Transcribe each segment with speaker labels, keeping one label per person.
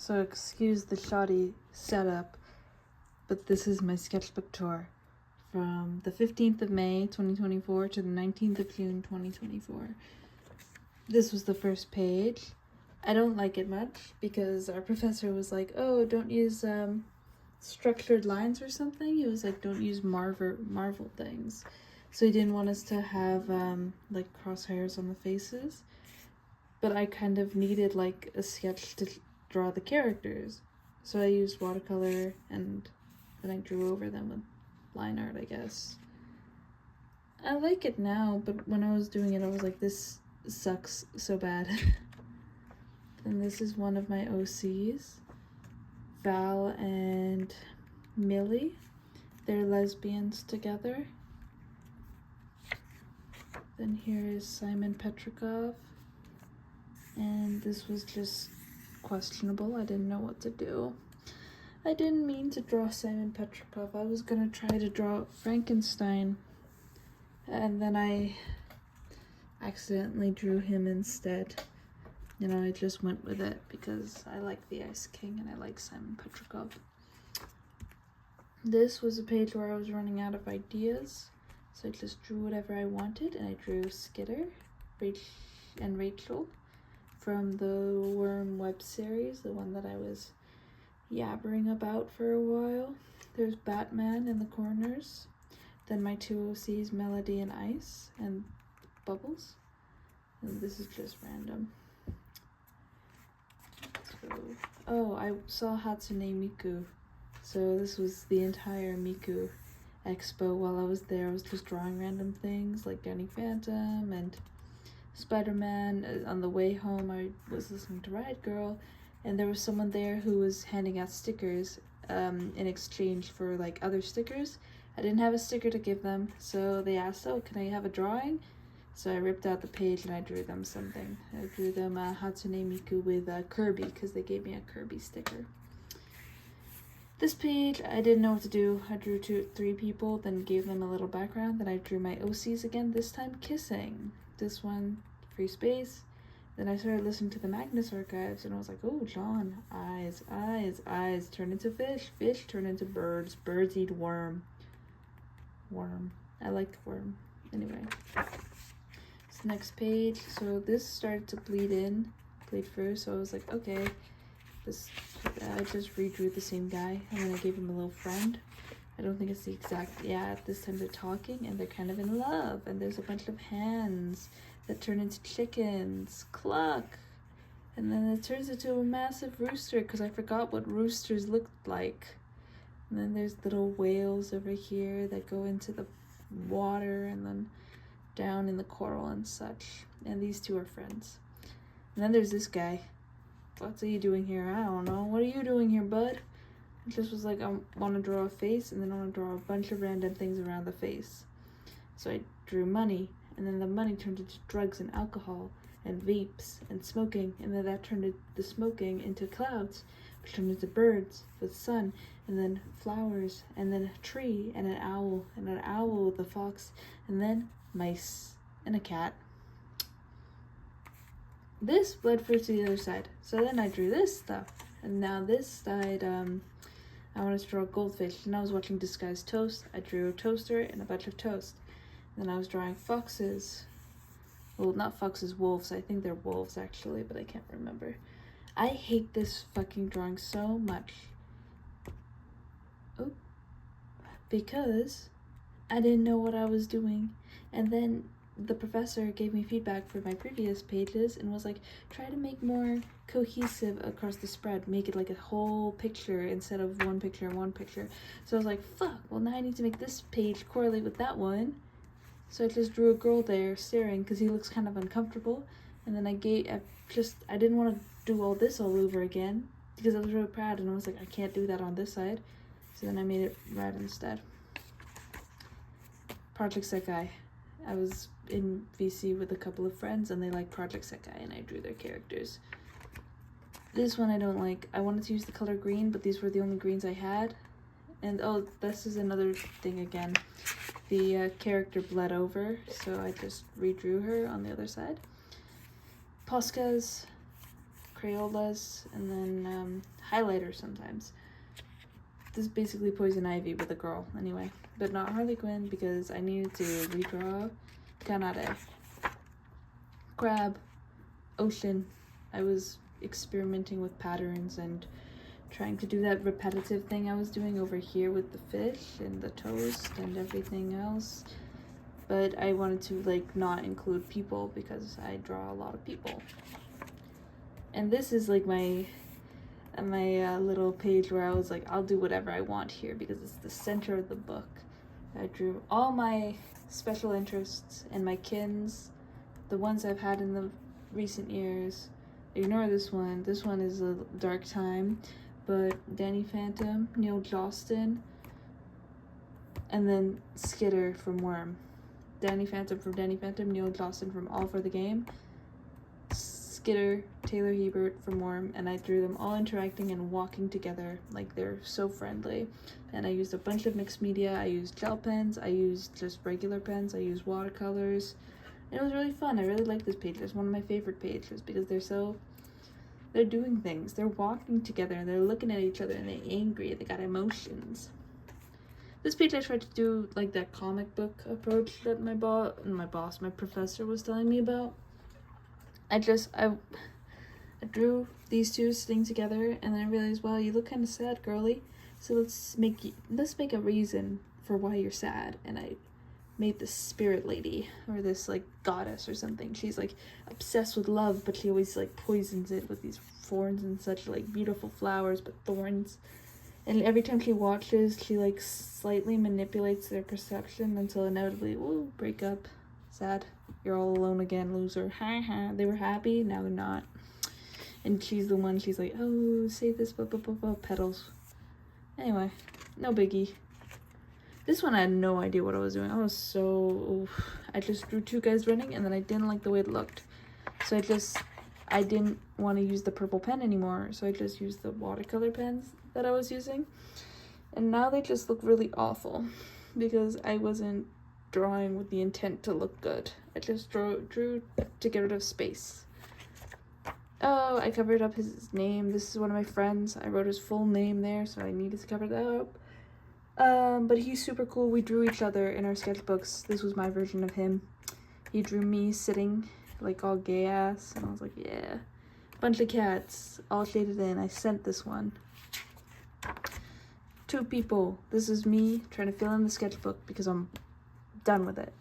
Speaker 1: So excuse the shoddy setup, but this is my sketchbook tour from the 15th of May 2024 to the 19th of June 2024. This was the first page. I don't like it much because our professor was like, oh, don't use structured lines or something. He was like, don't use Marvel things. So he didn't want us to have like crosshairs on the faces. But I kind of needed like a sketch to draw the characters. So I used watercolor and then I drew over them with line art, I guess. I like it now, but when I was doing it, I was like, this sucks so bad. And this is one of my OCs, Val and Millie. They're lesbians together. Then here is Simon Petrikov. And this was just questionable. I didn't know what to do. I didn't mean to draw Simon Petrikov. I was gonna try to draw Frankenstein. And then I accidentally drew him instead. You know, I just went with it because I like the Ice King and I like Simon Petrikov. This was a page where I was running out of ideas. So I just drew whatever I wanted, and I drew Skitter and Rachel from the Worm web series, the one that I was yabbering about for a while. There's Batman in the corners. Then my two OCs, Melody and Ice, and Bubbles. And this is just random. So, oh, I saw Hatsune Miku. So this was the entire Miku expo. While I was there, I was just drawing random things like Danny Phantom and Spider-Man. On the way home, I was listening to Riot Girl, and there was someone there who was handing out stickers in exchange for like other stickers. I didn't have a sticker to give them, so they asked, oh, can I have a drawing? So I ripped out the page and I drew them something. I drew them Hatsune Miku with Kirby, because they gave me a Kirby sticker. This page, I didn't know what to do. I drew three people, then gave them a little background. Then I drew my OCs again, this time kissing. This one, free space. Then I started listening to the Magnus archives, and I was like, oh, John, eyes, eyes, eyes turn into fish, fish turn into birds, birds eat worm. Worm. I like worm. Anyway. This next page, so this started to bleed through, so I was like, okay, I just redrew the same guy, and then I gave him a little friend. I don't think it's the exact, yeah, this time they're talking, and they're kind of in love, and there's a bunch of hands that turn into chickens, cluck, and then it turns into a massive rooster, because I forgot what roosters looked like. And then there's little whales over here that go into the water, and then down in the coral and such, and these two are friends. And then there's this guy. What are you doing here? I don't know. What are you doing here, bud? It just was like, I want to draw a face, and then I want to draw a bunch of random things around the face. So I drew money, and then the money turned into drugs and alcohol and vapes and smoking, and then that turned the smoking into clouds, which turned into birds with sun, and then flowers, and then a tree, and an owl with a fox, and then mice and a cat. This bled through to the other side. So then I drew this stuff, and now this side, I wanted to draw a goldfish, and I was watching Disguised Toast. I drew a toaster and a bunch of toast. And then I was drawing foxes. Well, not foxes, wolves. I think they're wolves, actually, but I can't remember. I hate this fucking drawing so much. Oh. Because I didn't know what I was doing. And then the professor gave me feedback for my previous pages and was like, try to make more cohesive across the spread, make it like a whole picture instead of one picture and one picture. So I was like, fuck, well now I need to make this page correlate with that one. So I just drew a girl there staring because he looks kind of uncomfortable, and then I didn't want to do all this all over again because I was really proud, and I was like, I can't do that on this side. So then I made it red instead. Project Sekai. I was in VC with a couple of friends, and they like Project Sekai, and I drew their characters. This one I don't like. I wanted to use the color green, but these were the only greens I had. And oh, this is another thing again. The character bled over, so I just redrew her on the other side. Posca's Crayolas, and then highlighters sometimes. This is basically Poison Ivy with a girl, anyway. But not Harley Quinn, because I needed to redraw Kanade. Crab, ocean. I was experimenting with patterns and trying to do that repetitive thing I was doing over here with the fish and the toast and everything else. But I wanted to like not include people because I draw a lot of people. And this is like my little page where I was like, I'll do whatever I want here because it's the center of the book. I drew all my special interests and my kins, the ones I've had in the recent years. Ignore this one. This one is a dark time. But Danny Phantom, Neil Jostin, and then Skitter from Worm. Danny Phantom from Danny Phantom, Neil Jostin from All for the Game, Skitter, Taylor Hebert from Worm, and I drew them all interacting and walking together like they're so friendly. And I used a bunch of mixed media. I used gel pens, I used just regular pens, I used watercolors. And it was really fun. I really like this page. It's one of my favorite pages because they're doing things. They're walking together. They're looking at each other and they're angry. They got emotions. This page I tried to do like that comic book approach that my professor was telling me about. I drew these two sitting together and then I realized, well, you look kind of sad, girly. So let's make a reason for why you're sad. And I made this spirit lady or this like goddess or something. She's like obsessed with love, but she always like poisons it with these thorns and such, like beautiful flowers but thorns. And every time she watches, she like slightly manipulates their perception until inevitably, ooh, break up, sad, you're all alone again, loser, ha ha. They were happy, now they're not. And she's the one, she's like, oh, say this, blah blah blah blah, petals. Anyway, no biggie. This one I had no idea what I was doing. I just drew two guys running and then I didn't like the way it looked. So I didn't want to use the purple pen anymore. So I just used the watercolor pens that I was using. And now they just look really awful because I wasn't drawing with the intent to look good. I just drew to get rid of space. Oh, I covered up his name. This is one of my friends. I wrote his full name there, so I needed to cover that up. But he's super cool. We drew each other in our sketchbooks. This was my version of him. He drew me sitting like all gay ass, and I was like, yeah. Bunch of cats, all shaded in. I sent this one. Two people. This is me trying to fill in the sketchbook because I'm done with it.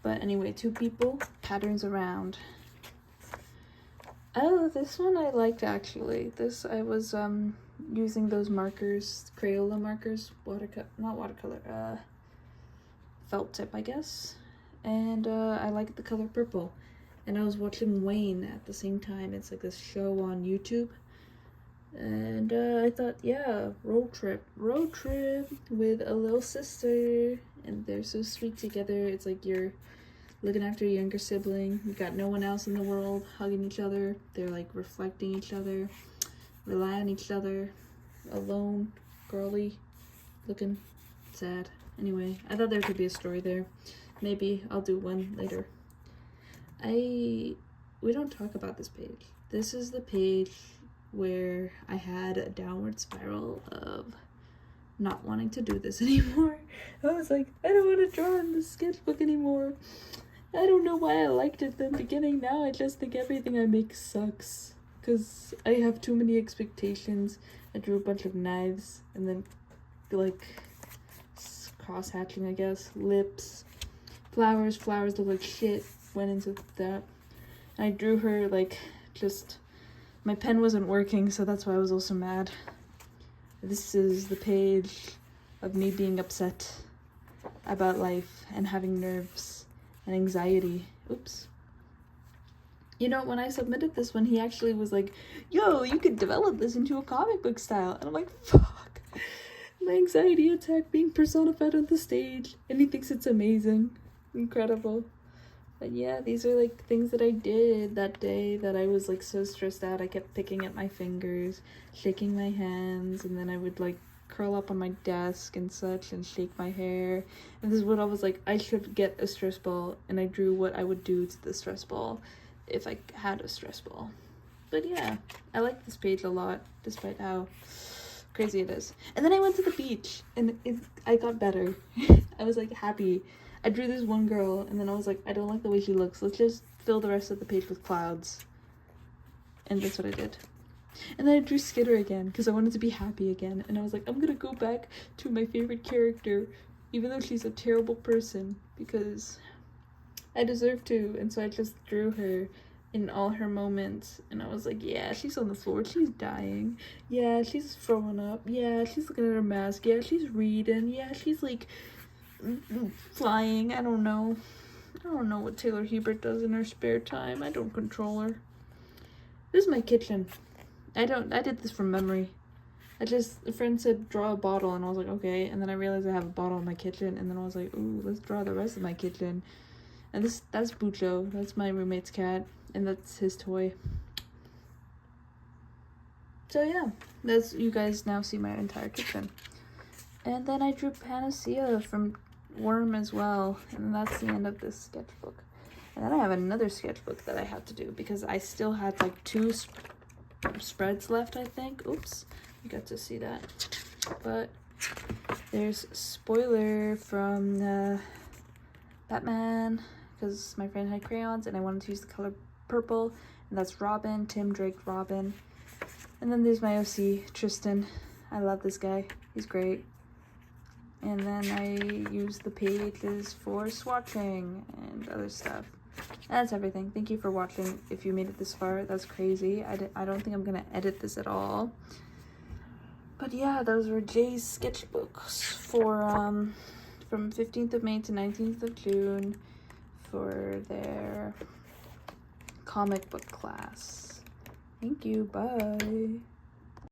Speaker 1: But anyway, two people, patterns around. Oh, this one I liked actually. This I was using those markers, Crayola markers, felt tip, I guess. And I like the color purple. And I was watching Wayne at the same time. It's like this show on YouTube. And I thought, yeah, road trip with a little sister. And they're so sweet together. It's like you're looking after a younger sibling. You got no one else in the world, hugging each other. They're like reflecting each other, rely on each other, alone, girly, looking sad. Anyway, I thought there could be a story there. Maybe I'll do one later. We don't talk about this page. This is the page where I had a downward spiral of not wanting to do this anymore. I was like, I don't want to draw in the sketchbook anymore. I don't know why I liked it in the beginning. Now I just think everything I make sucks because I have too many expectations. I drew a bunch of knives and then like cross-hatching, I guess, lips, flowers look like shit, went into that. I drew her like just, my pen wasn't working, so that's why I was also mad. This is the page of me being upset about life and having nerves and anxiety. Oops. You know, when I submitted this one, he actually was like, yo, you could develop this into a comic book style. And I'm like, fuck. My anxiety attack being personified on the stage. And he thinks it's amazing. Incredible. But yeah, these are like things that I did that day that I was like so stressed out. I kept picking at my fingers, shaking my hands, and then I would like curl up on my desk and such and shake my hair. And this is what I was like, I should get a stress ball, and I drew what I would do to the stress ball if I had a stress ball. But yeah, I like this page a lot, despite how crazy it is. And then I went to the beach, and I got better. I was like happy. I drew this one girl, and then I was like, I don't like the way she looks. Let's just fill the rest of the page with clouds. And that's what I did. And then I drew Skitter again, because I wanted to be happy again. And I was like, I'm gonna go back to my favorite character, even though she's a terrible person, because I deserve to. And so I just drew her in all her moments, and I was like, yeah, she's on the floor, she's dying, yeah, she's throwing up, yeah, she's looking at her mask, yeah, she's reading, yeah, she's like flying. I don't know what Taylor Hebert does in her spare time. I don't control her. This is my kitchen. I did this from memory. A friend said draw a bottle, and I was like, okay, and then I realized I have a bottle in my kitchen, and then I was like, ooh, let's draw the rest of my kitchen. And that's Bucho, that's my roommate's cat, and that's his toy. So yeah, you guys now see my entire kitchen. And then I drew Panacea from Worm as well, and that's the end of this sketchbook. And then I have another sketchbook that I have to do, because I still had like 2 spreads left, I think. Oops, you got to see that. But there's spoiler from Batman, because my friend had crayons and I wanted to use the color purple, and that's Robin, Tim Drake Robin. And then there's my OC, Tristan. I love this guy, he's great. And then I use the pages for swatching and other stuff. That's everything. Thank you for watching. If you made it this far, that's crazy. I don't think I'm gonna edit this at all. But yeah, those were Jay's sketchbooks for from 15th of May to 19th of June for their comic book class. Thank you. Bye.